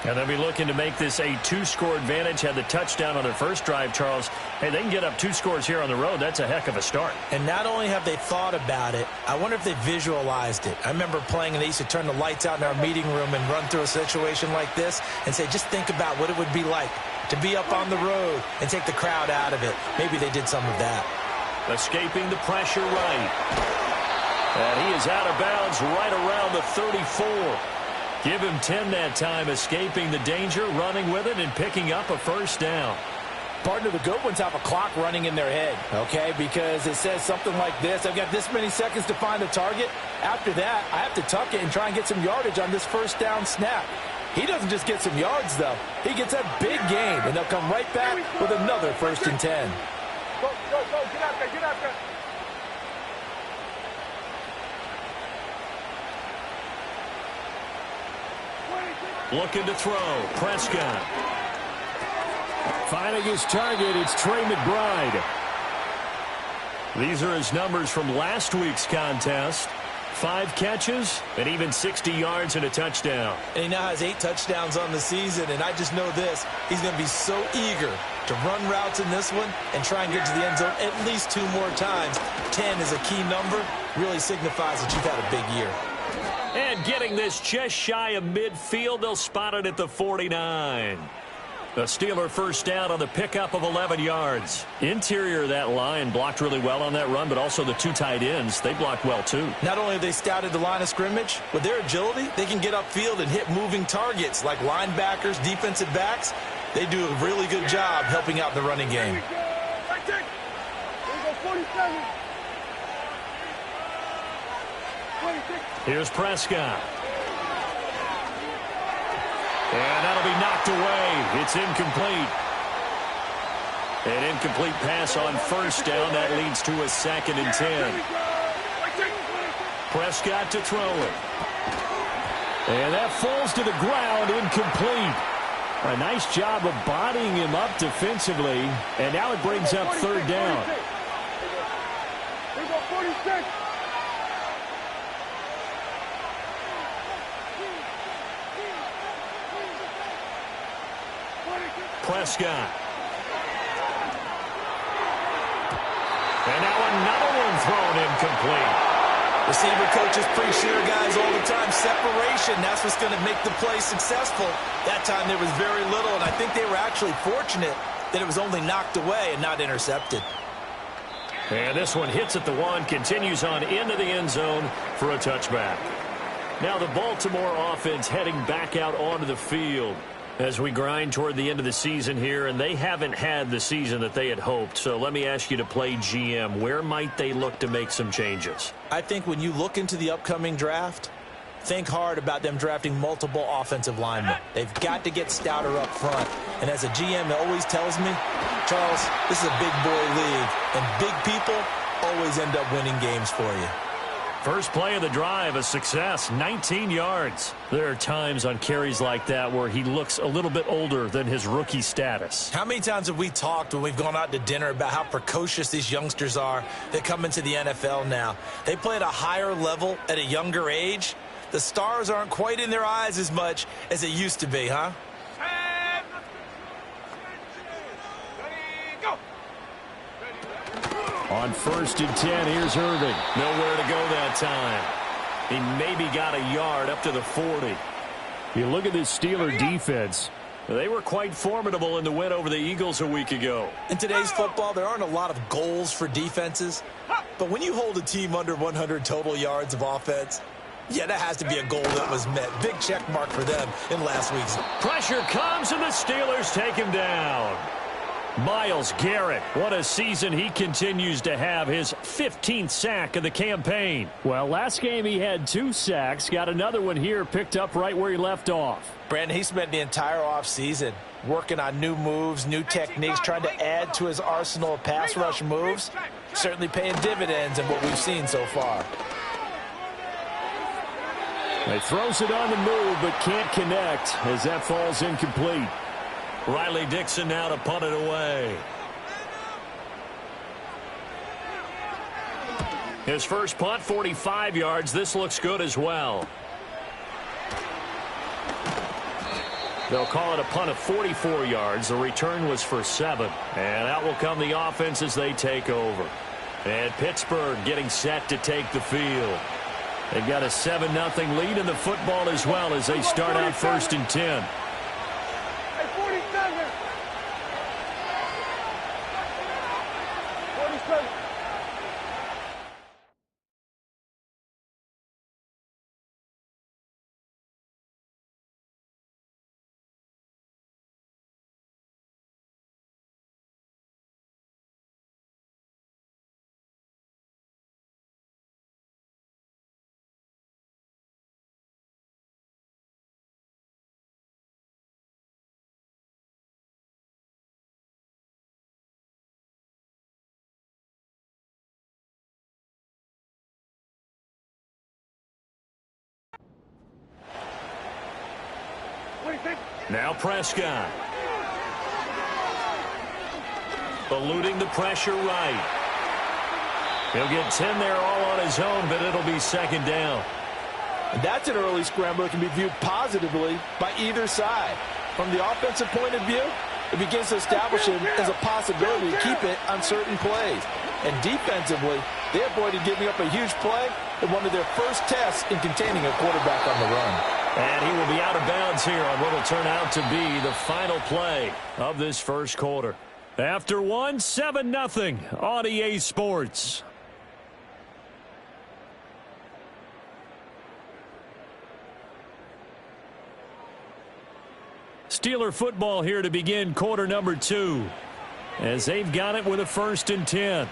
And they'll be looking to make this a 2-score advantage. Had the touchdown on their first drive, Charles. Hey, they can get up 2 scores here on the road. That's a heck of a start. And not only have they thought about it, I wonder if they visualized it. I remember playing, and they used to turn the lights out in our meeting room and run through a situation like this and say, just think about what it would be like to be up on the road and take the crowd out of it. Maybe they did some of that. Escaping the pressure right. And he is out of bounds right around the 34. Give him 10 that time, escaping the danger, running with it, and picking up a first down. Partner, the good ones have a clock running in their head, okay? Because it says something like this. I've got this many seconds to find the target. After that, I have to tuck it and try and get some yardage on this first down snap. He doesn't just get some yards, though. He gets a big gain, and they'll come right back with another 1st and 10. Go, get out there, get out there. Looking to throw. Prescott. Finding his target, it's Trey McBride. These are his numbers from last week's contest. 5 catches and even 60 yards and a touchdown. And he now has 8 touchdowns on the season, and I just know this. He's going to be so eager to run routes in this one and try and get to the end zone at least 2 more times. 10 is a key number. Really signifies that you've had a big year. And getting this just shy of midfield, they'll spot it at the 49. A Steeler first down on the pickup of 11 yards. Interior of that line blocked really well on that run, but also the 2 tight ends, they blocked well too. Not only have they scouted the line of scrimmage, with their agility, they can get upfield and hit moving targets like linebackers, defensive backs. They do a really good job helping out the running game. Here's Prescott. And that'll be knocked away. It's incomplete. An incomplete pass on first down. That leads to a 2nd and 10. Prescott to throw it. And that falls to the ground, incomplete. A nice job of bodying him up defensively. And now it brings up 3rd down. Here we go, 46. Prescott. And now another one thrown incomplete. Receiver coaches preach here, guys, all the time. Separation, that's what's going to make the play successful. That time there was very little, and I think they were actually fortunate that it was only knocked away and not intercepted. And this one hits at the 1, continues on into the end zone for a touchback. Now the Baltimore offense heading back out onto the field as we grind toward the end of the season here, and they haven't had the season that they had hoped. So let me ask you to play GM. Where might they look to make some changes? I think when you look into the upcoming draft, think hard about them drafting multiple offensive linemen. They've got to get stouter up front. And as a GM that always tells me, Charles, this is a big boy league, and big people always end up winning games for you. First play of the drive, a success, 19 yards. There are times on carries like that where he looks a little bit older than his rookie status. How many times have we talked when we've gone out to dinner about how precocious these youngsters are that come into the NFL now? They play at a higher level at a younger age. The stars aren't quite in their eyes as much as it used to be, huh? On 1st and 10, here's Irving. Nowhere to go that time. He maybe got a yard up to the 40. You look at this Steeler defense. They were quite formidable in the win over the Eagles a week ago. In today's football, there aren't a lot of goals for defenses. But when you hold a team under 100 total yards of offense, yeah, that has to be a goal that was met. Big check mark for them in last week's. Pressure comes, and the Steelers take him down. Myles Garrett, what a season he continues to have, his 15th sack of the campaign. Well, last game he had 2 sacks, got another one here, picked up right where he left off. Brandon, he spent the entire offseason working on new moves, new techniques, trying to add to his arsenal of pass rush moves. Certainly paying dividends in what we've seen so far. He throws it on the move, but can't connect as that falls incomplete. Riley Dixon now to punt it away. His first punt, 45 yards. This looks good as well. They'll call it a punt of 44 yards. The return was for 7. And out will come the offense as they take over. And Pittsburgh getting set to take the field. They've got a 7-0 lead in the football as well as they start out 1st and 10. Hey, 47. 47. Now Prescott. Eluding the pressure right. He'll get 10 there all on his own, but it'll be 2nd down. And that's an early scramble that can be viewed positively by either side. From the offensive point of view, it begins to establish him as a possibility to keep it on certain plays. And defensively, they avoided giving up a huge play in one of their first tests in containing a quarterback on the run. And he will be out of bounds here on what will turn out to be the final play of this first quarter. After 7-0 on EA Sports. Steeler football here to begin quarter number 2 as they've got it with a 1st and 10.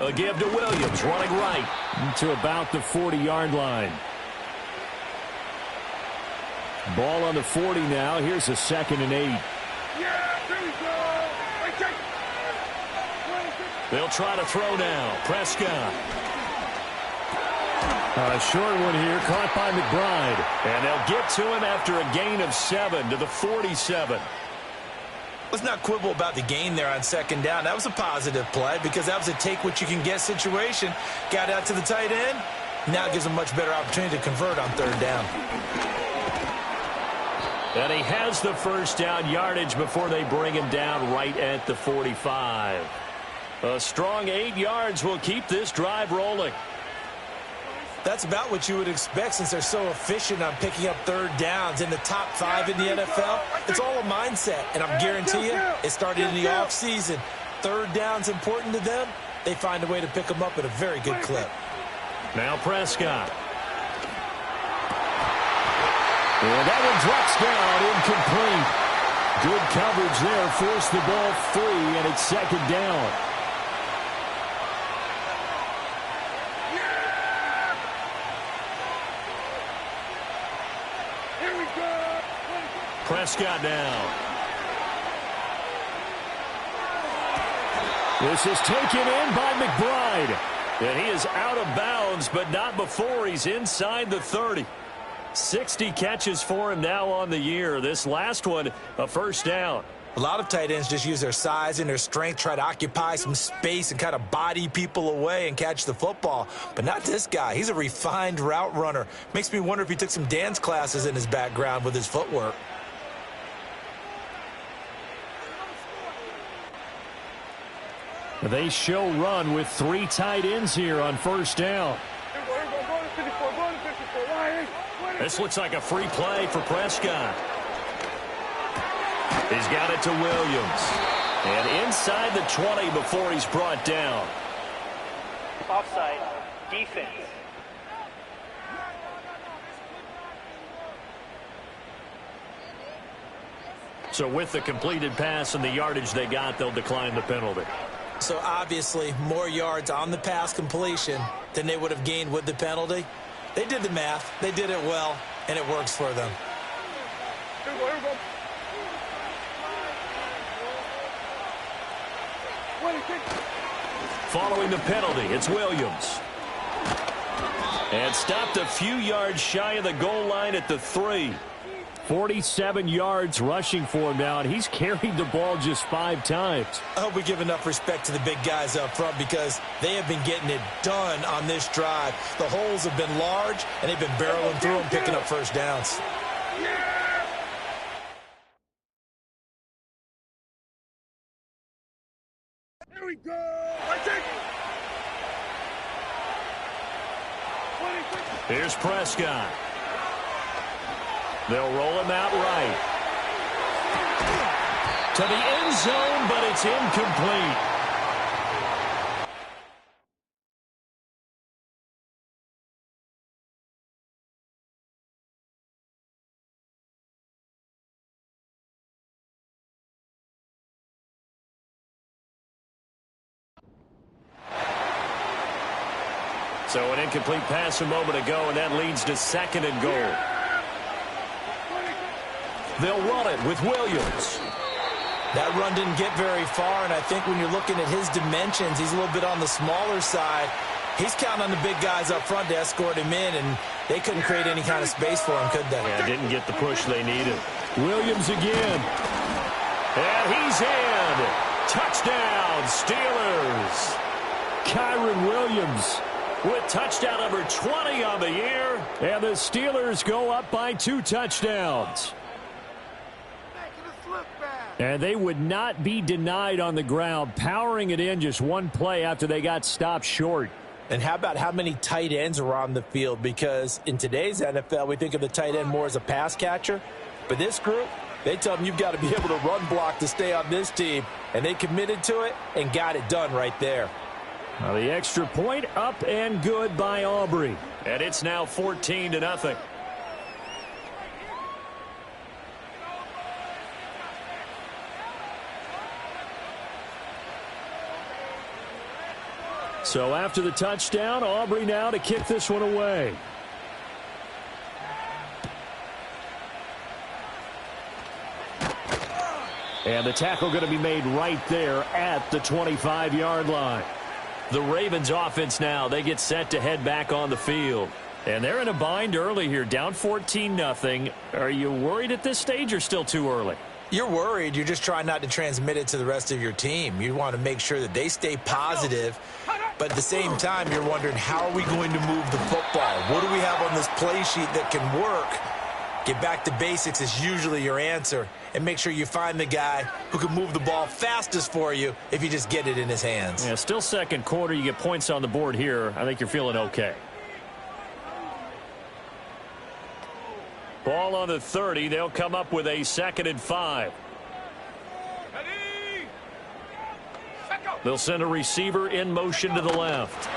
A give to Williams, running right. To about the 40-yard line. Ball on the 40 now. Here's a 2nd and 8. They'll try to throw now. Prescott. A short one here, caught by McBride. And they'll get to him after a gain of 7 to the 47. Let's not quibble about the gain there on 2nd down. That was a positive play because that was a take-what-you-can-get situation. Got out to the tight end. Now it gives him a much better opportunity to convert on 3rd down. And he has the first down yardage before they bring him down right at the 45. A strong 8 yards will keep this drive rolling. That's about what you would expect since they're so efficient on picking up 3rd downs in the top 5 in the NFL. It's all a mindset, and I'm guarantee you it started in the offseason. 3rd down's important to them. They find a way to pick them up at a very good clip. Now Prescott. And that one drops down, incomplete. Good coverage there, forced the ball free, and it's 2nd down. Prescott now. This is taken in by McBride. And he is out of bounds, but not before he's inside the 30. 60 catches for him now on the year. This last one, a first down. A lot of tight ends just use their size and their strength, try to occupy some space and kind of body people away and catch the football. But not this guy. He's a refined route runner. Makes me wonder if he took some dance classes in his background with his footwork. They show run with 3 tight ends here on first down. This looks like a free play for Prescott. He's got it to Williams. And inside the 20 before he's brought down. Offside, defense. So with the completed pass and the yardage they got, they'll decline the penalty. So obviously more yards on the pass completion than they would have gained with the penalty. They did the math. They did it well, and it works for them. Following the penalty, it's Williams. And stopped a few yards shy of the goal line at the 3. 47 yards rushing for him now, and he's carried the ball just 5 times. I hope we give enough respect to the big guys up front because they have been getting it done on this drive. The holes have been large, and they've been barreling through them, picking up first downs. Here we go. Let's take it. Here's Prescott. They'll roll him out right. To the end zone, but it's incomplete. So an incomplete pass a moment ago, and that leads to 2nd and goal. They'll run it with Williams. That run didn't get very far, and I think when you're looking at his dimensions, he's a little bit on the smaller side. He's counting on the big guys up front to escort him in, and they couldn't create any kind of space for him, could they? Yeah, didn't get the push they needed. Williams again. And he's in. Touchdown, Steelers. Kyron Williams with touchdown number 20 on the year. And the Steelers go up by 2 touchdowns. And they would not be denied on the ground, powering it in just 1 play after they got stopped short. And how about how many tight ends are on the field? Because in today's NFL, we think of the tight end more as a pass catcher. But this group, they tell them you've got to be able to run block to stay on this team. And they committed to it and got it done right there. Now the extra point up and good by Aubrey. And it's now 14-0. So after the touchdown, Aubrey now to kick this one away. And the tackle going to be made right there at the 25-yard line. The Ravens offense now, they get set to head back on the field. And they're in a bind early here, down 14-0. Are you worried at this stage or still too early? You're worried. You're just trying not to transmit it to the rest of your team. You want to make sure that they stay positive. But at the same time, you're wondering, how are we going to move the football? What do we have on this play sheet that can work? Get back to basics is usually your answer. And make sure you find the guy who can move the ball fastest for you if you just get it in his hands. Yeah, still second quarter. You get points on the board here. I think you're feeling okay. Ball on the 30. They'll come up with a 2nd and 5. They'll send a receiver in motion to the left.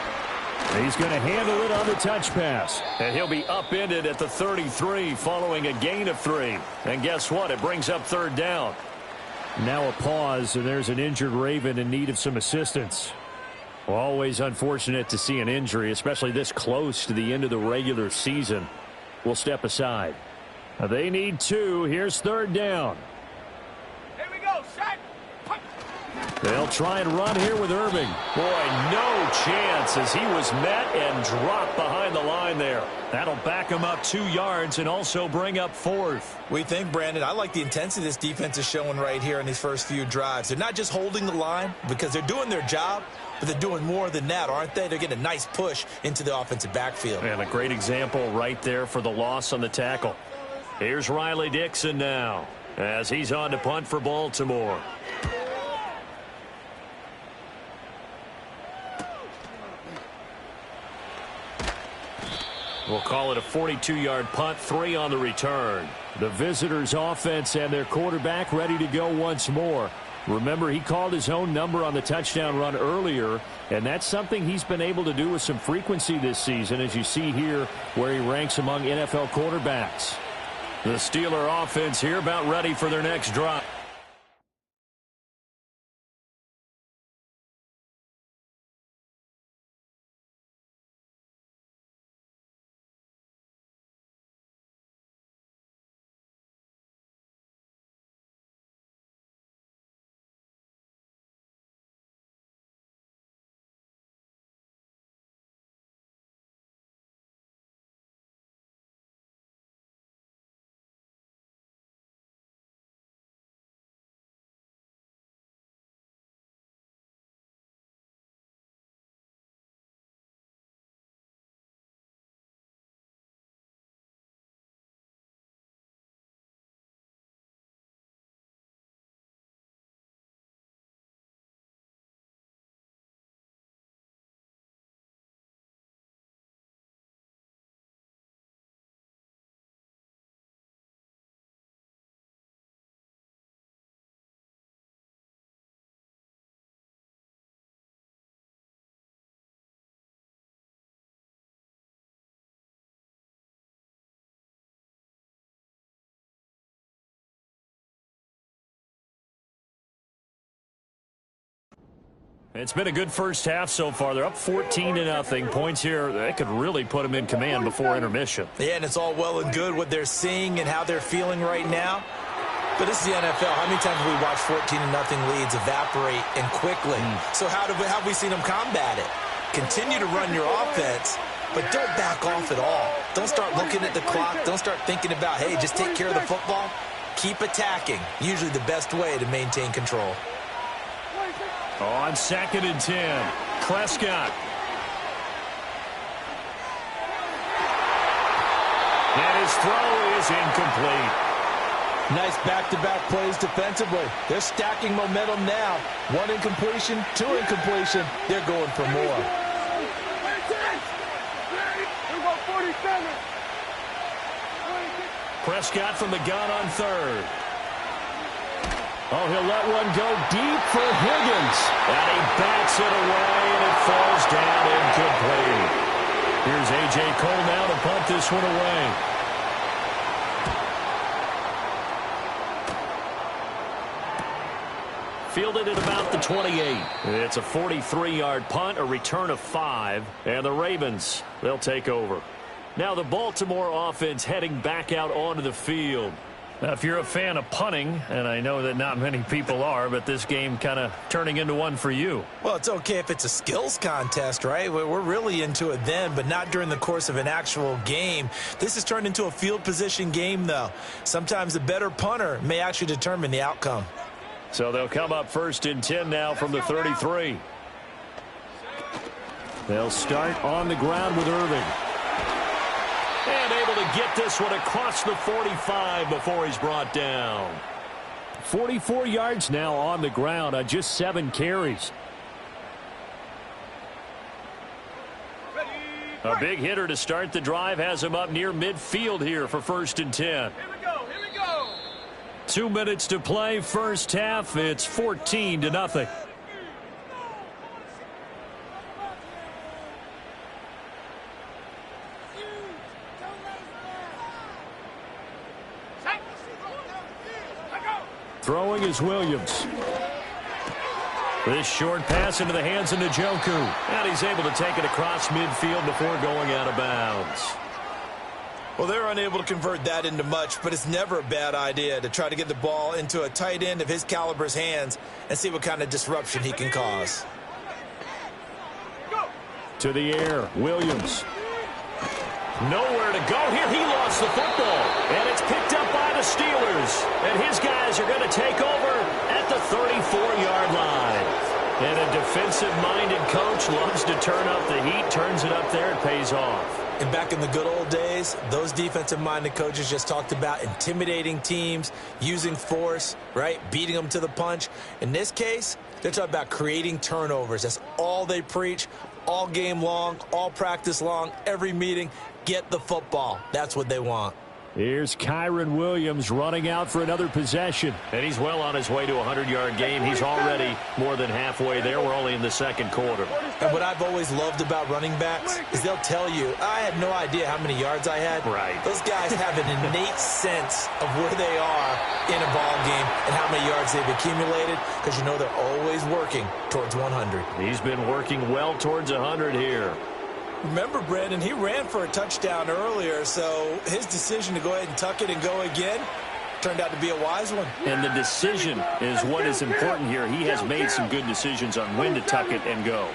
He's going to handle it on the touch pass. And he'll be upended at the 33 following a gain of 3. And guess what? It brings up 3rd down. Now a pause, and there's an injured Raven in need of some assistance. Well, always unfortunate to see an injury, especially this close to the end of the regular season. We'll step aside. They need 2. Here's 3rd down. Here we go, set. They'll try and run here with Irving. Boy, no chance as he was met and dropped behind the line there. That'll back him up 2 yards and also bring up 4th. We think, Brandon, I like the intensity this defense is showing right here in these first few drives. They're not just holding the line because they're doing their job, but they're doing more than that, aren't they? They're getting a nice push into the offensive backfield. And a great example right there for the loss on the tackle. Here's Riley Dixon now as he's on to punt for Baltimore. We'll call it a 42-yard punt, 3 on the return. The visitors' offense and their quarterback ready to go once more. Remember, he called his own number on the touchdown run earlier, and that's something he's been able to do with some frequency this season, as you see here where he ranks among NFL quarterbacks. The Steeler offense here about ready for their next drive. It's been a good first half so far. They're up 14-0. Points here, that could really put them in command before intermission. Yeah, and it's all well and good what they're seeing and how they're feeling right now. But this is the NFL. How many times have we watched 14-0 leads evaporate and quickly? So how have we seen them combat it? Continue to run your offense, but don't back off at all. Don't start looking at the clock. Don't start thinking about, hey, just take care of the football. Keep attacking. Usually the best way to maintain control. On 2nd and 10, Prescott. And his throw is incomplete. Nice back-to-back plays defensively. They're stacking momentum now. 1 incompletion, 2 incompletion. They're going for more. Prescott from the gun on 3rd. Oh, he'll let one go deep for Higgins. And he bats it away, and it falls down incomplete. Here's A.J. Cole now to punt this one away. Fielded at about the 28. It's a 43-yard punt, a return of 5, and the Ravens, they'll take over. Now the Baltimore offense heading back out onto the field. Now, if you're a fan of punting, and I know that not many people are, but this game kind of turning into one for you. Well, it's okay if it's a skills contest, right? We're really into it then, but not during the course of an actual game. This has turned into a field position game, though. Sometimes the better punter may actually determine the outcome. So they'll come up 1st and 10 now from the 33. They'll start on the ground with Irving. And able to get this one across the 45 before he's brought down. 44 yards now on the ground on just 7 carries. A big hitter to start the drive has him up near midfield here for 1st and 10. Here we go. 2 minutes to play, first half. It's 14-0. Throwing is Williams. This short pass into the hands of Njoku. And he's able to take it across midfield before going out of bounds. Well, they're unable to convert that into much, but it's never a bad idea to try to get the ball into a tight end of his caliber's hands and see what kind of disruption he can cause. To the air, Williams. Nowhere to go here. He lost the football. And it's picked up by the Steelers. And his guys are going to take over at the 34-yard line. And a defensive-minded coach loves to turn up the heat, turns it up there, and pays off. And back in the good old days, those defensive-minded coaches just talked about intimidating teams, using force, right, beating them to the punch. In this case, they're talking about creating turnovers. That's all they preach, all game long, all practice long, every meeting. Get the football. That's what they want. Here's Kyron Williams running out for another possession. And he's well on his way to a 100-yard game. He's already more than halfway there. We're only in the second quarter. And what I've always loved about running backs is they'll tell you, I had no idea how many yards I had. Right. Those guys have an innate sense of where they are in a ball game and how many yards they've accumulated, because you know they're always working towards 100. He's been working well towards 100 here. Remember, Brandon, he ran for a touchdown earlier, so his decision to go ahead and tuck it and go again turned out to be a wise one. And the decision is what is important here. He has made some good decisions on when to tuck it and go.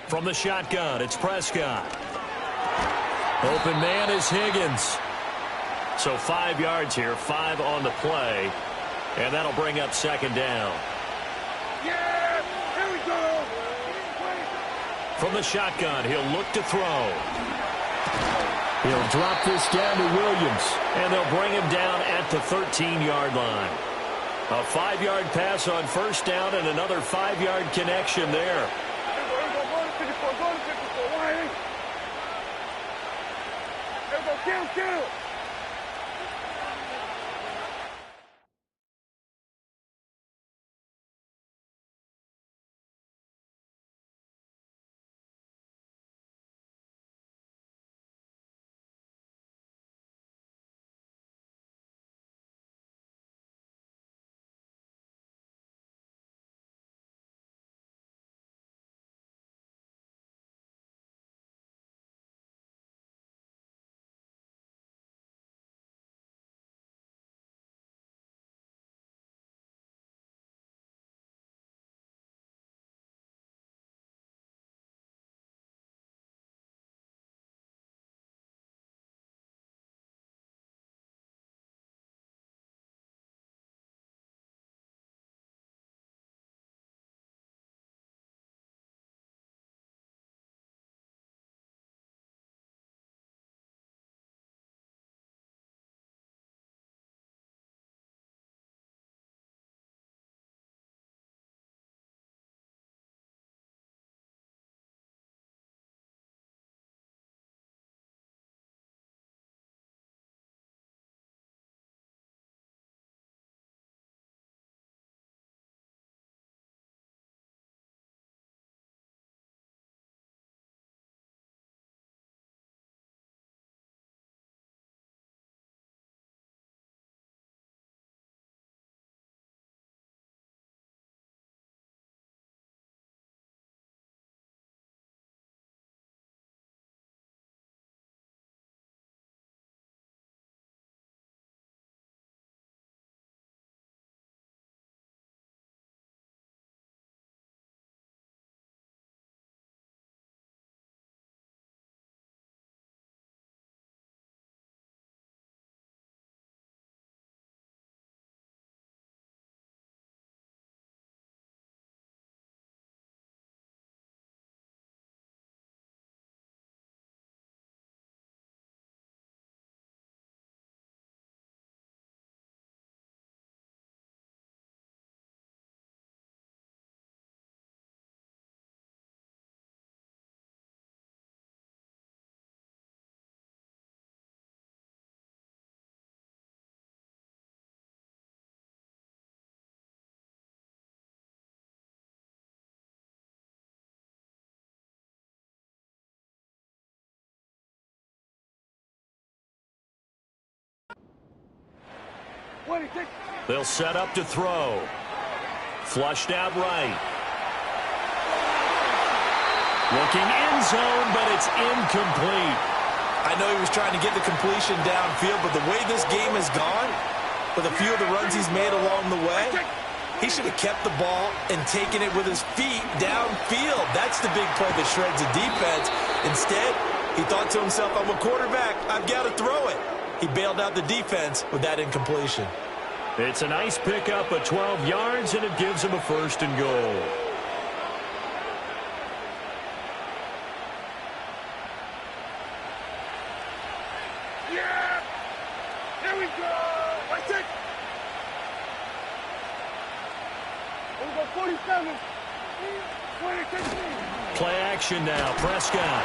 From the shotgun, it's Prescott. Open man is Higgins. So 5 yards here, 5 on the play. And that'll bring up second down. Yeah, here we go. From the shotgun, he'll look to throw. He'll drop this down to Williams. And they'll bring him down at the 13-yard line. A 5-yard pass on first down and another 5-yard connection there. Kill. They'll set up to throw. Flushed out right. Looking end zone, but it's incomplete. I know he was trying to get the completion downfield, but the way this game has gone, with a few of the runs he's made along the way, he should have kept the ball and taken it with his feet downfield. That's the big play that shreds the defense. Instead, he thought to himself, I'm a quarterback, I've got to throw it. He bailed out the defense with that incompletion. It's a nice pickup of 12 yards, and it gives him a 1st and goal. Yeah! Here we go! That's it! We go 47. 26. Play action now. Prescott.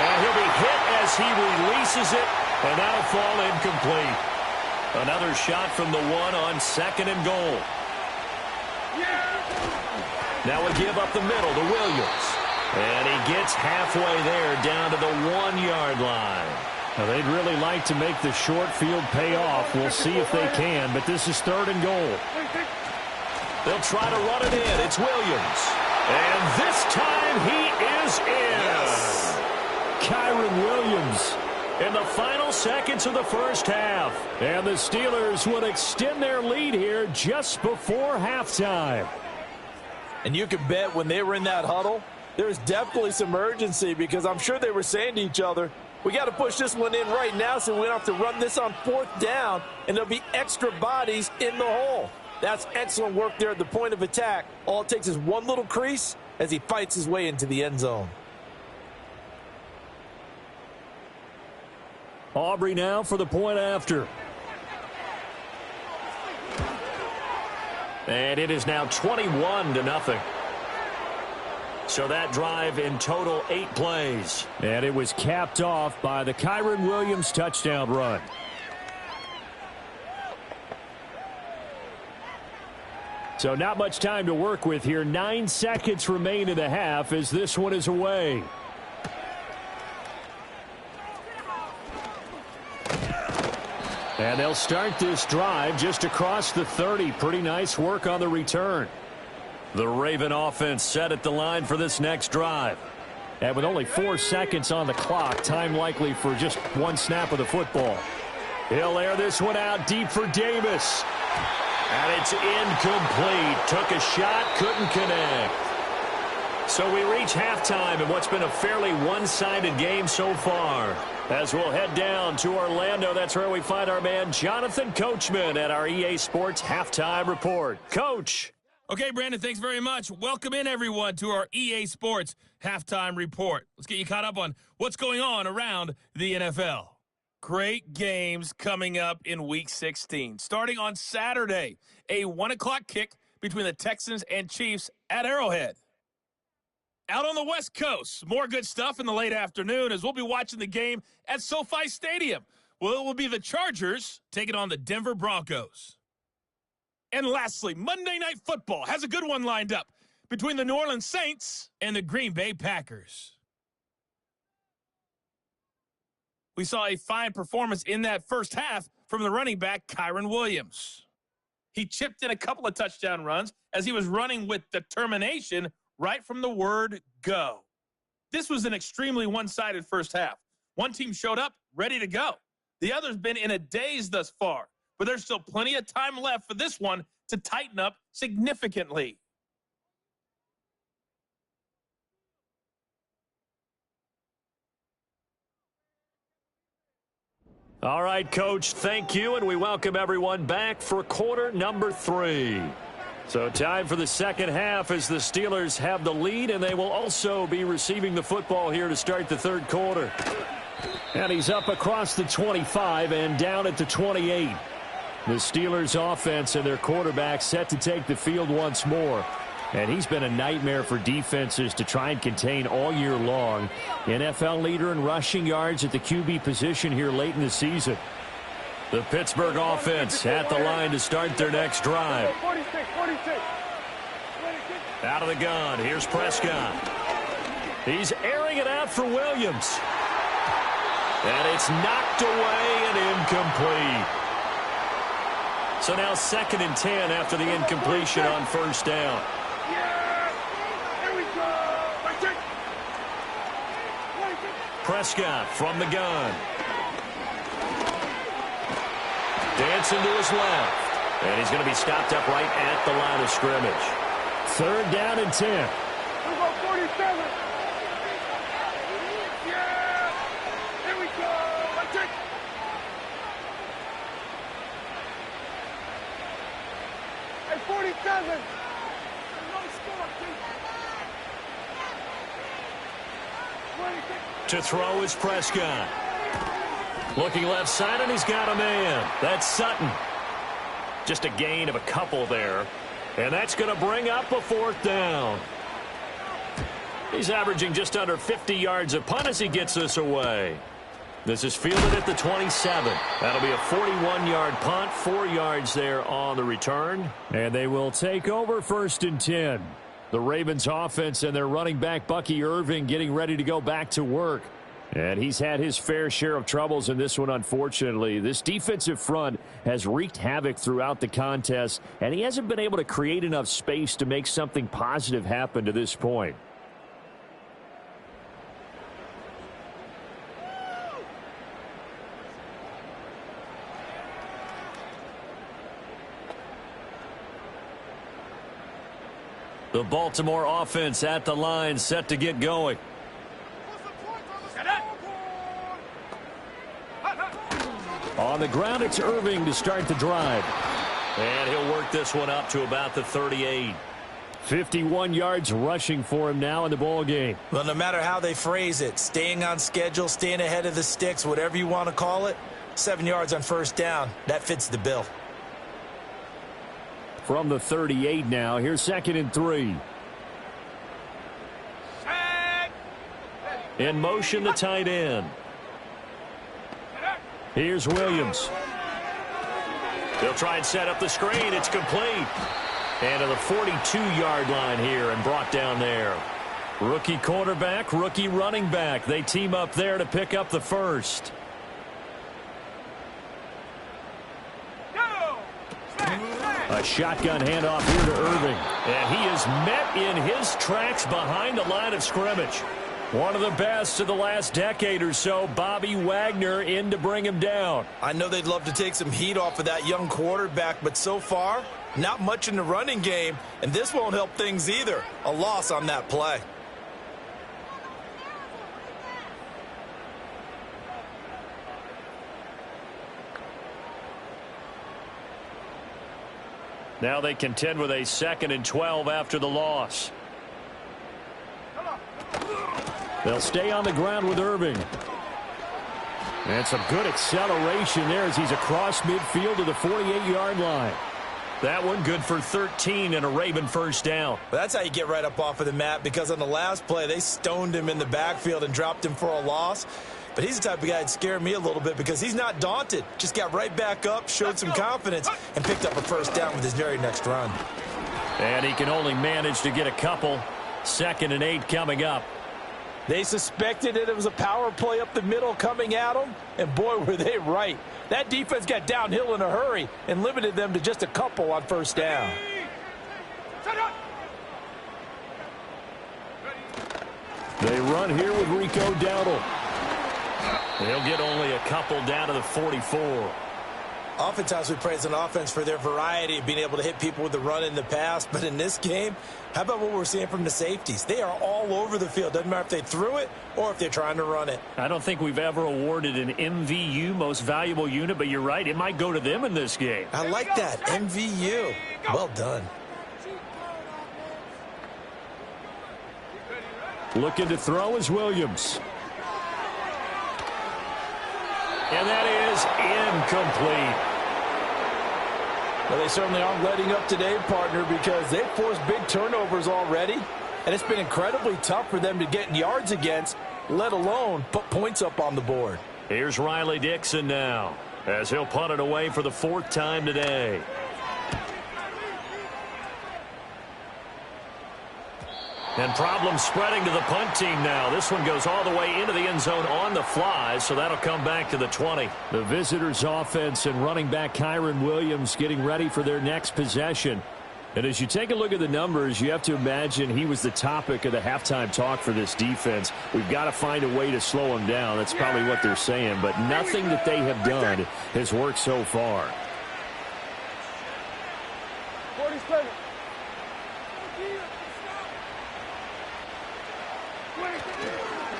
And he'll be hit as he releases it, and that'll fall incomplete. Another shot from the 1 on 2nd and goal. Now we give up the middle to Williams. And he gets halfway there down to the 1-yard line. Now, they'd really like to make the short field pay off. We'll see if they can, but this is 3rd and goal. They'll try to run it in. It's Williams. And this time he is in. Yes. Kyren Williams In the final seconds of the first half. And the Steelers would extend their lead here just before halftime. And you can bet when they were in that huddle, there's definitely some urgency because I'm sure they were saying to each other, we got to push this one in right now so we don't have to run this on 4th down, and there'll be extra bodies in the hole. That's excellent work there at the point of attack. All it takes is one little crease as he fights his way into the end zone. Aubrey now for the point after. And it is now 21-0. So that drive in total 8 plays. And it was capped off by the Kyren Williams touchdown run. So not much time to work with here. 9 seconds remain in the half as this one is away. And they'll start this drive just across the 30. Pretty nice work on the return. The Raven offense set at the line for this next drive. And with only 4 seconds on the clock, time likely for just one snap of the football. He'll air this one out deep for Davis. And it's incomplete. Took a shot, couldn't connect. So we reach halftime in what's been a fairly one-sided game so far. As we'll head down to Orlando, that's where we find our man Jonathan Coachman at our EA Sports Halftime Report. Coach. Okay, Brandon, thanks very much. Welcome in, everyone, to our EA Sports Halftime Report. Let's get you caught up on what's going on around the NFL. Great games coming up in Week 16. Starting on Saturday, a 1 o'clock kick between the Texans and Chiefs at Arrowhead. Out on the West Coast, more good stuff in the late afternoon as we'll be watching the game at SoFi Stadium. Well, it will be the Chargers taking on the Denver Broncos. And lastly, Monday Night Football has a good one lined up between the New Orleans Saints and the Green Bay Packers. We saw a fine performance in that first half from the running back, Kyren Williams. He chipped in a couple of touchdown runs as he was running with determination right from the word go. This was an extremely one-sided first half. One team showed up ready to go. The other's been in a daze thus far, but there's still plenty of time left for this one to tighten up significantly. All right, Coach, thank you, and we welcome everyone back for quarter number 3. So time for the second half as the Steelers have the lead, and they will also be receiving the football here to start the third quarter. And he's up across the 25 and down at the 28. The Steelers offense and their quarterback set to take the field once more. And he's been a nightmare for defenses to try and contain all year long. NFL leader in rushing yards at the QB position here late in the season. The Pittsburgh offense at the line to start their next drive. 46. Out of the gun, here's Prescott. He's airing it out for Williams. And it's knocked away and incomplete. So now 2nd and 10 after the incompletion on first down. Yeah! Here we go! Right there! Prescott from the gun. Dancing to his left. And he's going to be stopped up right at the line of scrimmage. 3rd down and 10. We go 47! Yeah! Here we go! Right there! Hey, 47! To throw is Prescott. Looking left side, and he's got a man. That's Sutton. Just a gain of a couple there. And that's going to bring up a 4th down. He's averaging just under 50 yards a punt as he gets this away. This is fielded at the 27. That'll be a 41-yard punt, 4 yards there on the return. And they will take over 1st and 10. The Ravens offense and their running back Bucky Irving getting ready to go back to work. And he's had his fair share of troubles in this one, unfortunately. This defensive front has wreaked havoc throughout the contest, and he hasn't been able to create enough space to make something positive happen to this point. The Baltimore offense at the line, set to get going. On the ground, it's Irving to start the drive. And he'll work this one up to about the 38. 51 yards rushing for him now in the ball game. Well, no matter how they phrase it, staying on schedule, staying ahead of the sticks, whatever you want to call it, 7 yards on first down, that fits the bill. From the 38 now, here's 2nd and 3. In motion, the tight end. Here's Williams. They'll try and set up the screen. It's complete. And to the 42-yard line here and brought down there. Rookie quarterback, rookie running back. They team up there to pick up the first. A shotgun handoff here to Irving. And he is met in his tracks behind the line of scrimmage. One of the best of the last decade or so, Bobby Wagner in to bring him down. I know they'd love to take some heat off of that young quarterback, but so far, not much in the running game, and this won't help things either. A loss on that play. Now they contend with a 2nd and 12 after the loss. They'll stay on the ground with Irving. And some good acceleration there as he's across midfield to the 48-yard line. That one good for 13 and a Raven first down. But that's how you get right up off of the mat, because on the last play, they stoned him in the backfield and dropped him for a loss. But he's the type of guy that'd scare me a little bit because he's not daunted. Just got right back up, showed some confidence, and picked up a first down with his very next run. And he can only manage to get a couple. 2nd and 8 coming up. They suspected that it was a power play up the middle coming at them, and boy, were they right. That defense got downhill in a hurry and limited them to just a couple on first down. They run here with Rico Dowdle. They'll get only a couple down to the 44. Oftentimes we praise an offense for their variety of being able to hit people with the run in the past, but in this game, how about what we're seeing from the safeties? They are all over the field. Doesn't matter if they threw it or if they're trying to run it. I don't think we've ever awarded an MVU, most valuable unit, but you're right, it might go to them in this game. I like that, MVU. Well done. Looking to throw is Williams. And that is incomplete. Well, they certainly aren't letting up today, partner, because they've forced big turnovers already, and it's been incredibly tough for them to get yards against, let alone put points up on the board. Here's Riley Dixon now, as he'll punt it away for the 4th time today. And problems spreading to the punt team now. This one goes all the way into the end zone on the fly, so that'll come back to the 20. The visitors' offense and running back Kyron Williams getting ready for their next possession. And as you take a look at the numbers, you have to imagine he was the topic of the halftime talk for this defense. We've got to find a way to slow him down. That's probably what they're saying. But nothing that they have done has worked so far. 47.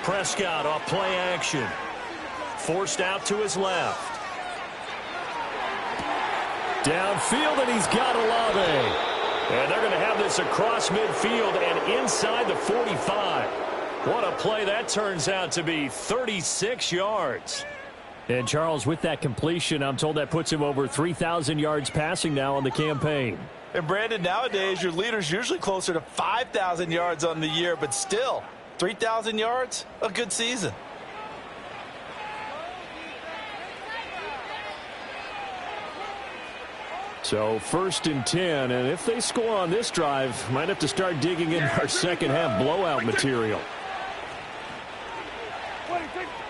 Prescott off play action. Forced out to his left. Downfield, and he's got Olave. And they're going to have this across midfield and inside the 45. What a play that turns out to be, 36 yards. And Charles, with that completion, I'm told that puts him over 3,000 yards passing now on the campaign. And Brandon, nowadays your leader's usually closer to 5,000 yards on the year, but still 3,000 yards, a good season. So 1st and 10, and if they score on this drive, might have to start digging in our second half blowout material.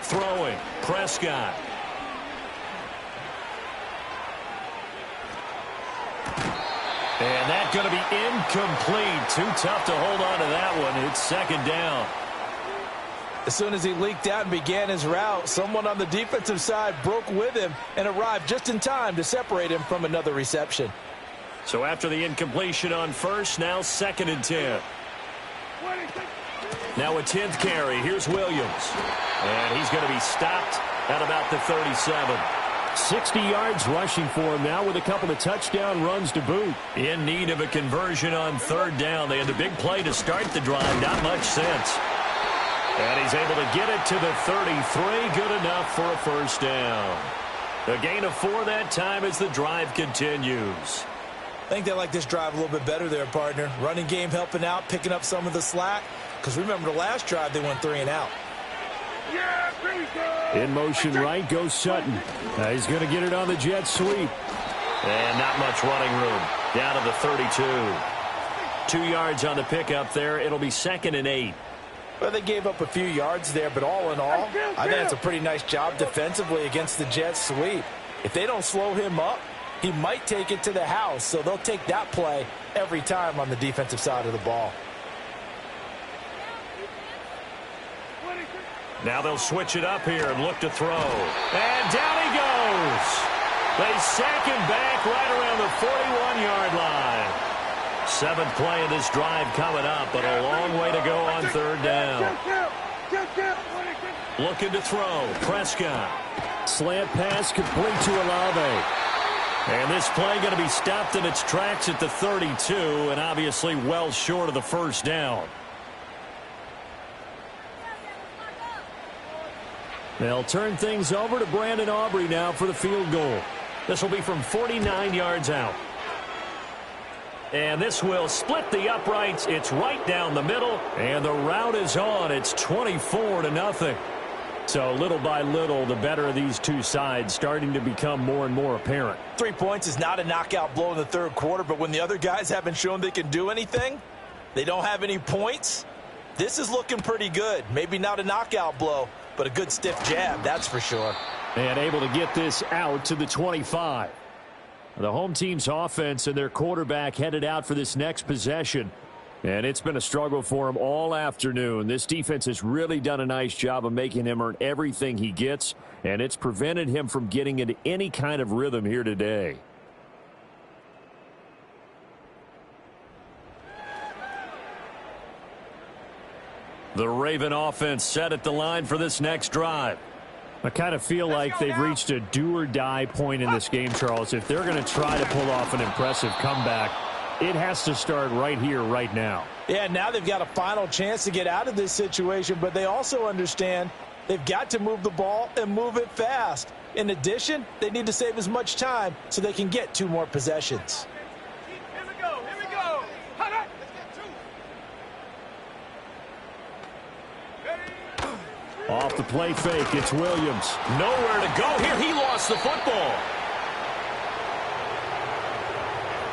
Throwing, Prescott. And that's going to be incomplete. Too tough to hold on to that one. It's 2nd down. As soon as he leaked out and began his route, someone on the defensive side broke with him and arrived just in time to separate him from another reception. So after the incompletion on 1st, now 2nd and 10. Now a 10th carry. Here's Williams. And he's going to be stopped at about the 37. 60 yards rushing for him now with a couple of touchdown runs to boot. In need of a conversion on 3rd down. They had the big play to start the drive. Not much sense. And he's able to get it to the 33. Good enough for a 1st down. A gain of 4 that time as the drive continues. I think they like this drive a little bit better there, partner. Running game helping out, picking up some of the slack. Because remember the last drive, they went 3 and out. In motion right goes Sutton. He's going to get it on the jet sweep. And not much running room. Down to the 32. 2 yards on the pickup there. It'll be 2nd and 8. Well, they gave up a few yards there, but all in all, I think it's a pretty nice job defensively against the jet sweep. If they don't slow him up, he might take it to the house, so they'll take that play every time on the defensive side of the ball. Now they'll switch it up here and look to throw. And down he goes. They sack him back right around the 41-yard line. 7th play of this drive coming up, but a long way to go on 3rd down. Looking to throw. Prescott. Slant pass complete to Olave. And this play going to be stopped in its tracks at the 32, and obviously well short of the 1st down. They'll turn things over to Brandon Aubrey now for the field goal. This will be from 49 yards out. And this will split the uprights. It's right down the middle, and the route is on. It's 24-0. So little by little, the better of these two sides starting to become more and more apparent. 3 points is not a knockout blow in the 3rd quarter, but when the other guys haven't shown they can do anything, they don't have any points, this is looking pretty good. Maybe not a knockout blow, but a good stiff jab, that's for sure. And able to get this out to the 25. The home team's offense and their quarterback headed out for this next possession. And it's been a struggle for him all afternoon. This defense has really done a nice job of making him earn everything he gets, and it's prevented him from getting into any kind of rhythm here today. The Raven offense set at the line for this next drive. I kind of feel like they've reached a do-or-die point in this game, Charles. If they're going to try to pull off an impressive comeback, it has to start right here, right now. Yeah, now they've got a final chance to get out of this situation, but they also understand they've got to move the ball and move it fast. In addition, they need to save as much time so they can get 2 more possessions. Here we go. Hot. Let's get 2. Off the play fake, it's Williams. Nowhere to go here. He lost the football.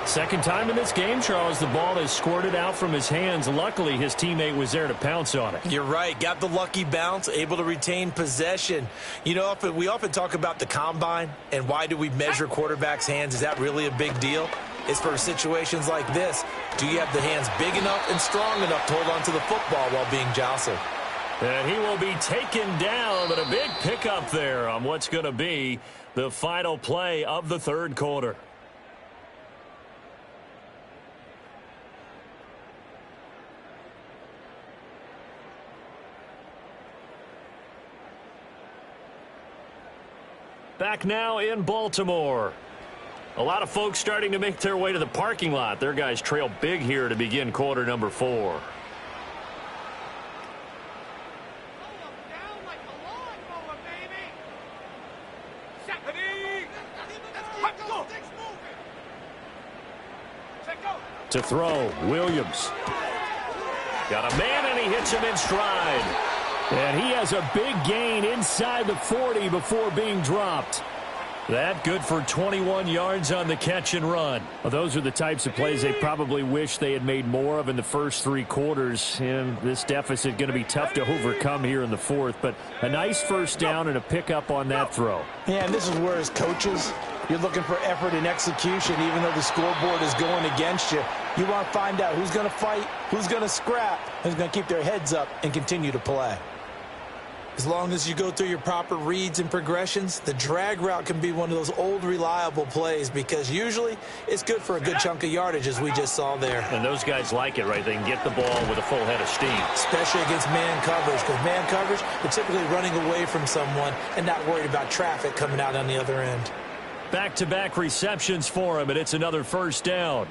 Second time in this game, Charles, the ball has squirted out from his hands. Luckily, his teammate was there to pounce on it. You're right. Got the lucky bounce, able to retain possession. You know, we often talk about the combine and why do we measure quarterbacks' hands. Is that really a big deal? It's for situations like this. Do you have the hands big enough and strong enough to hold on to the football while being jostled? And he will be taken down, but a big pickup there on what's going to be the final play of the third quarter. Back now in Baltimore. A lot of folks starting to make their way to the parking lot. Their guys trail big here to begin quarter number 4. To throw, Williams. Got a man, and he hits him in stride. And he has a big gain inside the 40 before being dropped. That good for 21 yards on the catch and run. Well, those are the types of plays they probably wish they had made more of in the first 3 quarters. And this deficit going to be tough to overcome here in the fourth. But a nice first down and a pickup on that throw. Yeah, and this is where, as coaches, you're looking for effort and execution. Even though the scoreboard is going against you, you want to find out who's going to fight, who's going to scrap, who's going to keep their heads up and continue to play. As long as you go through your proper reads and progressions, the drag route can be one of those old reliable plays because usually it's good for a good chunk of yardage, as we just saw there. And those guys like it, right? They can get the ball with a full head of steam. Especially against man coverage, because man coverage, they're typically running away from someone and not worried about traffic coming out on the other end. Back-to-back receptions for him, and it's another first down.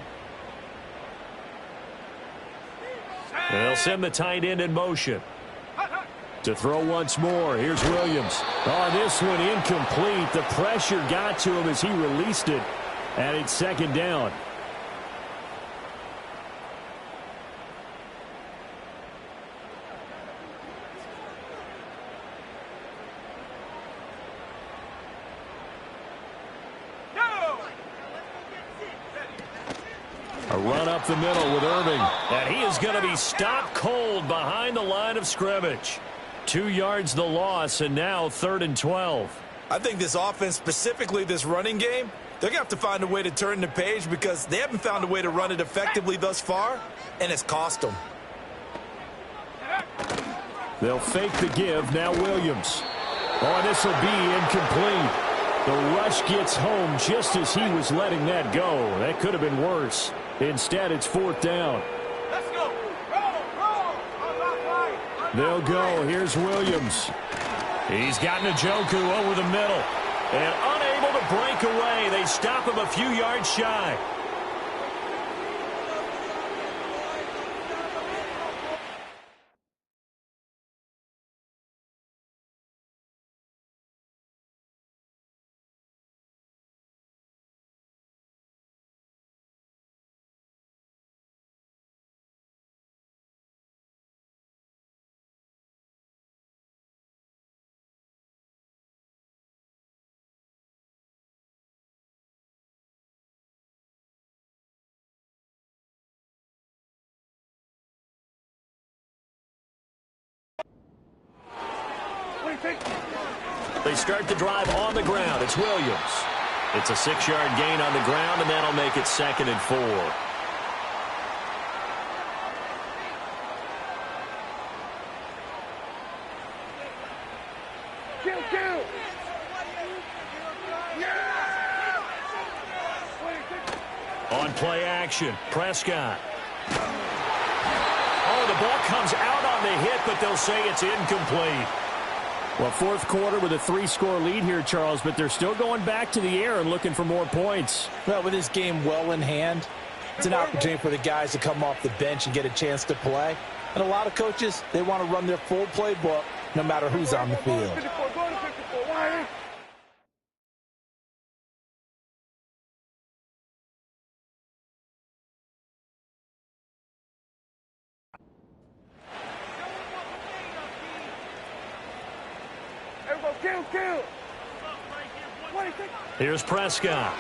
And they'll send the tight end in motion. To throw once more, here's Williams. Oh, this one incomplete. The pressure got to him as he released it, and it's second down. A run up the middle with Irving, and he is going to be stopped cold behind the line of scrimmage. 2 yards the loss, and now 3rd and 12. I think this offense, specifically this running game, they're going to have to find a way to turn the page because they haven't found a way to run it effectively thus far, and it's cost them. They'll fake the give. Now Williams. Oh, this will be incomplete. The rush gets home just as he was letting that go. That could have been worse. Instead, it's 4th down. They'll go. Here's Williams. He's got Njoku over the middle. And unable to break away. They stop him a few yards shy. They start the drive on the ground. It's Williams. It's a 6-yard gain on the ground, and that'll make it 2nd and 4. Kill. On play action, Prescott. Oh, the ball comes out on the hit, but they'll say it's incomplete. Well, 4th quarter with a 3-score lead here, Charles, but they're still going back to the air and looking for more points. Well, with this game well in hand, it's an opportunity for the guys to come off the bench and get a chance to play. And a lot of coaches, they want to run their full playbook no matter who's on the field. Kill. Here's Prescott.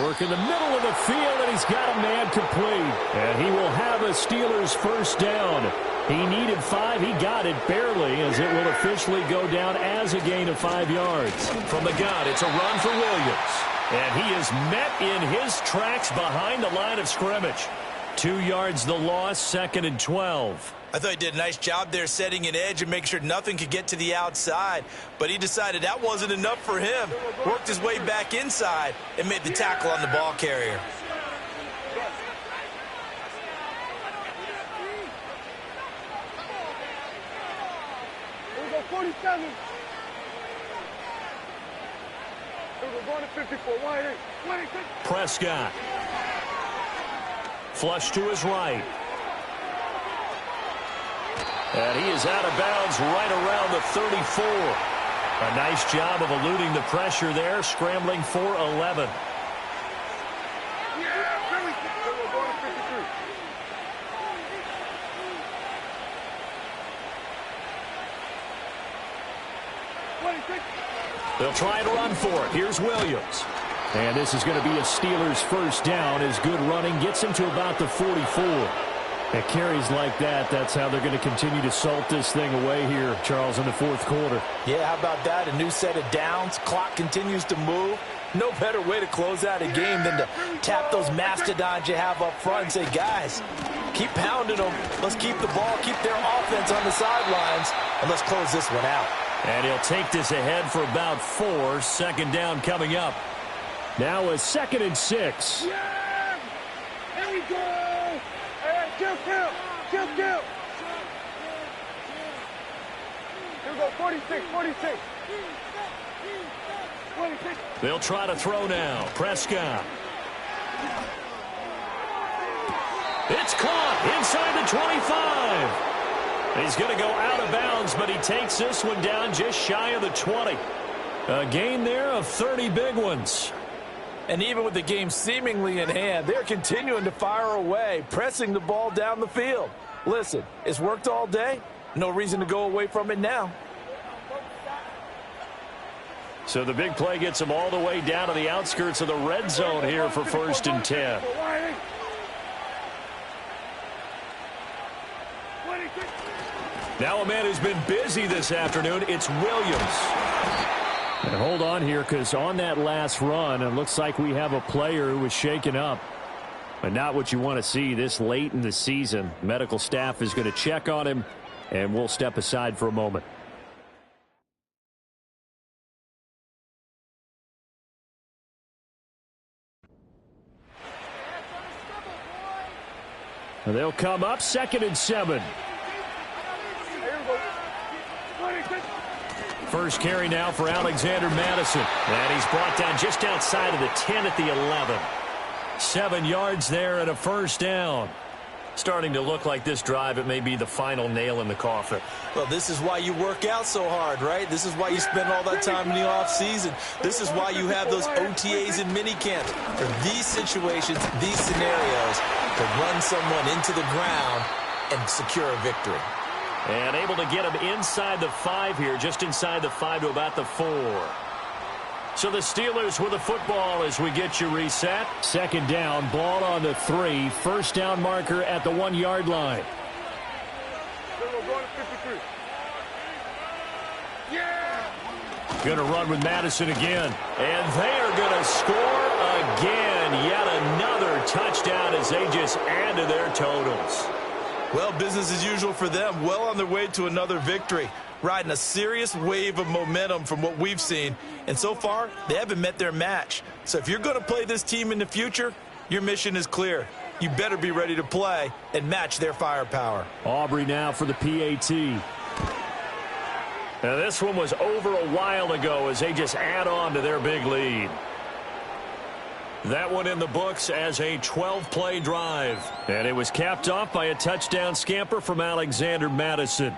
Work in the middle of the field, and he's got a man complete. And he will have a Steelers first down. He needed 5. He got it barely, as it will officially go down as a gain of 5 yards. From the gun, it's a run for Williams. And he is met in his tracks behind the line of scrimmage. 2 yards the loss, 2nd and 12. I thought he did a nice job there setting an edge and making sure nothing could get to the outside. But he decided that wasn't enough for him. Worked his way back inside and made the tackle on the ball carrier. Here we go, 47. Here we go, going to 54. 186. Prescott. Flush to his right. And he is out of bounds right around the 34. A nice job of eluding the pressure there, scrambling for 11. Yeah, here we go, going to 53. They'll try to run for it. Here's Williams. And this is going to be a Steelers first down, as good running gets him to about the 44. At carries like that, that's how they're going to continue to salt this thing away here, Charles, in the fourth quarter. Yeah, how about that? A new set of downs. Clock continues to move. No better way to close out a game than to tap those mastodons you have up front and say, guys, keep pounding them. Let's keep the ball, keep their offense on the sidelines, and let's close this one out. And he'll take this ahead for about 4. 2nd down coming up. Now a 2nd and 6. Yeah! Here we go! Hey, kill! Here we go, 46. 26. They'll try to throw now. Prescott. It's caught inside the 25. He's going to go out of bounds, but he takes this one down just shy of the 20. A gain there of 30 big ones. And even with the game seemingly in hand, they're continuing to fire away, pressing the ball down the field. Listen, it's worked all day. No reason to go away from it now. So the big play gets them all the way down to the outskirts of the red zone here for 1st and 10. Now a man who's been busy this afternoon, it's Williams. And hold on here, because on that last run, it looks like we have a player who was shaken up. But not what you want to see this late in the season. Medical staff is going to check on him, and we'll step aside for a moment. And they'll come up 2nd and 7. First carry now for Alexander Madison. And he's brought down just outside of the 10 at the 11. 7 yards there and a first down. Starting to look like this drive, it may be the final nail in the coffin. Well, this is why you work out so hard, right? This is why you spend all that time in the offseason. This is why you have those OTAs and minicamps. For these situations, these scenarios, to run someone into the ground and secure a victory. And able to get him inside the 5 here, just inside the 5 to about the 4. So the Steelers with the football as we get you reset. 2nd down, ball on the 3. First down marker at the 1-yard line. Going to run with Madison again. And they are going to score again. Yet another touchdown as they just add to their totals. Well, business as usual for them. Well on their way to another victory. Riding a serious wave of momentum from what we've seen. And so far, they haven't met their match. So if you're going to play this team in the future, your mission is clear. You better be ready to play and match their firepower. Aubrey now for the PAT. Now this one was over a while ago as they just add on to their big lead. That one in the books as a 12-play drive. And it was capped off by a touchdown scamper from Alexander Madison.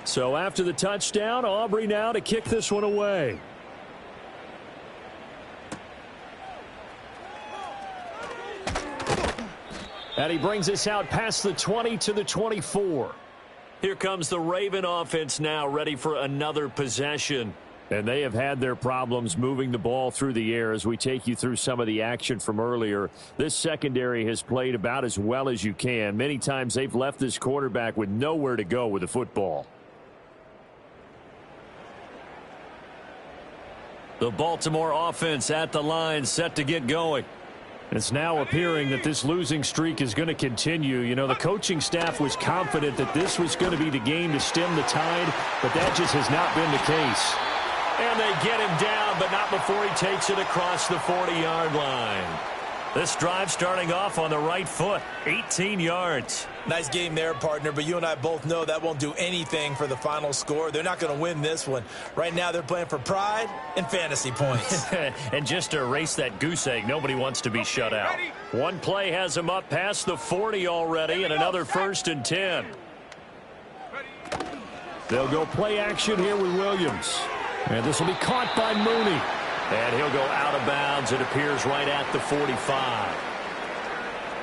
So after the touchdown, Aubrey now to kick this one away. And he brings us out past the 20 to the 24. Here comes the Raven offense now, ready for another possession. And they have had their problems moving the ball through the air as we take you through some of the action from earlier. This secondary has played about as well as you can. Many times they've left this quarterback with nowhere to go with the football. The Baltimore offense at the line, set to get going. It's now appearing that this losing streak is going to continue. You know, the coaching staff was confident that this was going to be the game to stem the tide, but that just has not been the case. And they get him down, but not before he takes it across the 40-yard line. This drive starting off on the right foot, 18 yards. Nice game there, partner, but you and I both know that won't do anything for the final score. They're not going to win this one. Right now they're playing for pride and fantasy points. And just to erase that goose egg, nobody wants to be shut out. One play has him up past the 40 already, and another 1st and 10. They'll go play action here with Williams. And this will be caught by Mooney. And he'll go out of bounds. It appears right at the 45.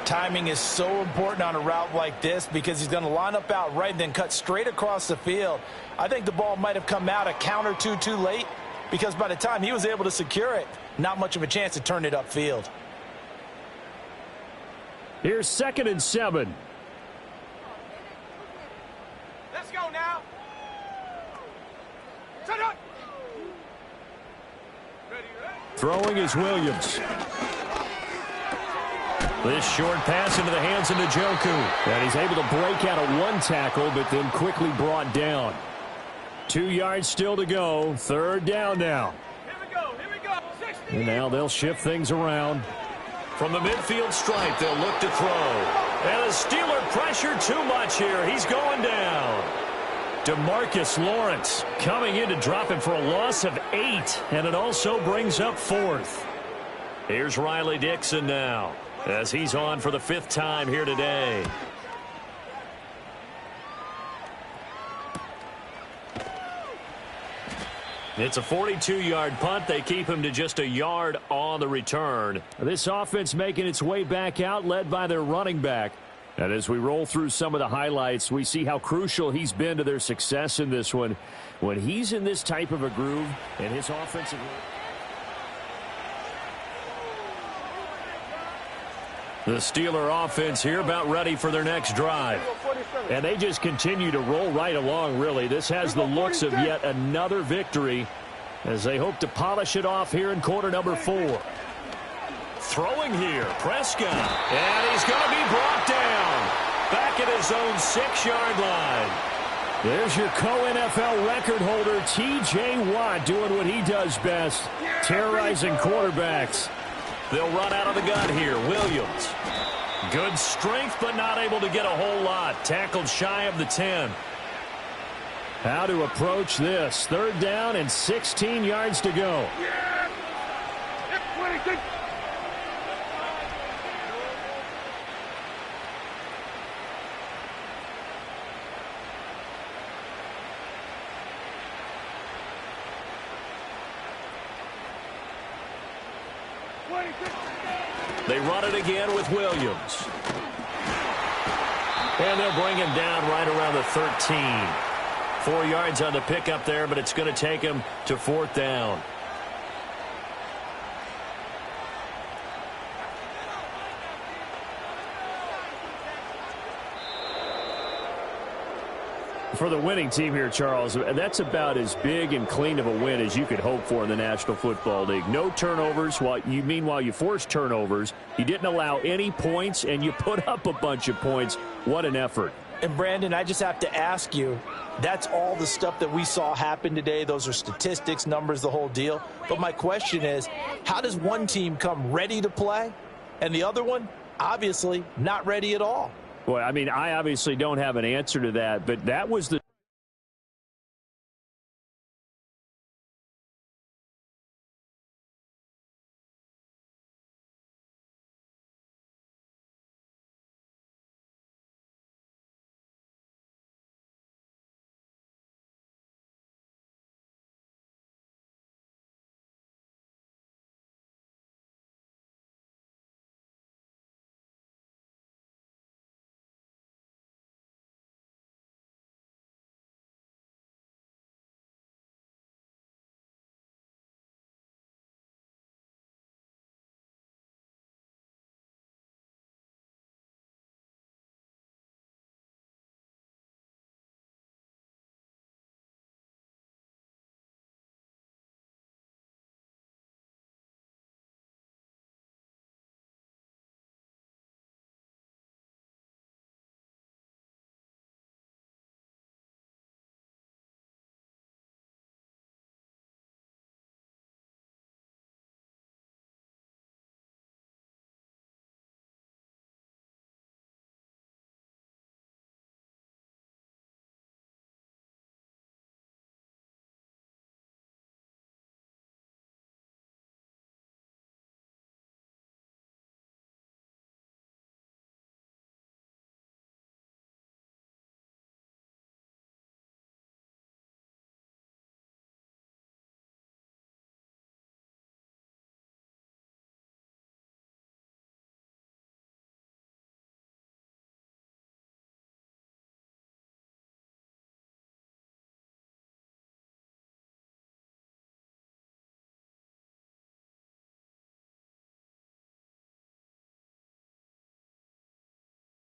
Timing is so important on a route like this because he's going to line up out right and then cut straight across the field. I think the ball might have come out a count or two too late because by the time he was able to secure it, not much of a chance to turn it upfield. Here's 2nd and 7. Let's go now. Shut up. Throwing is Williams. This short pass into the hands of Njoku. And he's able to break out of one tackle, but then quickly brought down. 2 yards still to go. 3rd down now. Here we go. 60. And now they'll shift things around. From the midfield stripe, they'll look to throw. And the Steeler pressure too much here. He's going down. DeMarcus Lawrence coming in to drop him for a loss of 8. And it also brings up 4th. Here's Riley Dixon now, as he's on for the 5th time here today. It's a 42-yard punt. They keep him to just a yard on the return. This offense making its way back out, led by their running back. And as we roll through some of the highlights, we see how crucial he's been to their success in this one. When he's in this type of a groove and his offensive... The Steeler offense here about ready for their next drive. And they just continue to roll right along, really. This has the looks of yet another victory as they hope to polish it off here in quarter number 4. Throwing here, Prescott. And he's going to be brought down. Back at his own 6-yard line. There's your co-NFL record holder, T.J. Watt, doing what he does best, terrorizing quarterbacks. They'll run out of the gun here. Williams. Good strength, but not able to get a whole lot. Tackled shy of the 10. How to approach this. 3rd down and 16 yards to go. They run it again with Williams. And they'll bring him down right around the 13. 4 yards on the pickup there, but it's going to take him to 4th down. For the winning team here, Charles, that's about as big and clean of a win as you could hope for in the National Football League. No turnovers. Meanwhile, you forced turnovers. You didn't allow any points, and you put up a bunch of points. What an effort. And, Brandon, I just have to ask you, that's all the stuff that we saw happen today. Those are statistics, numbers, the whole deal. But my question is, how does one team come ready to play, and the other one, obviously, not ready at all? Boy, I mean, I obviously don't have an answer to that, but that was the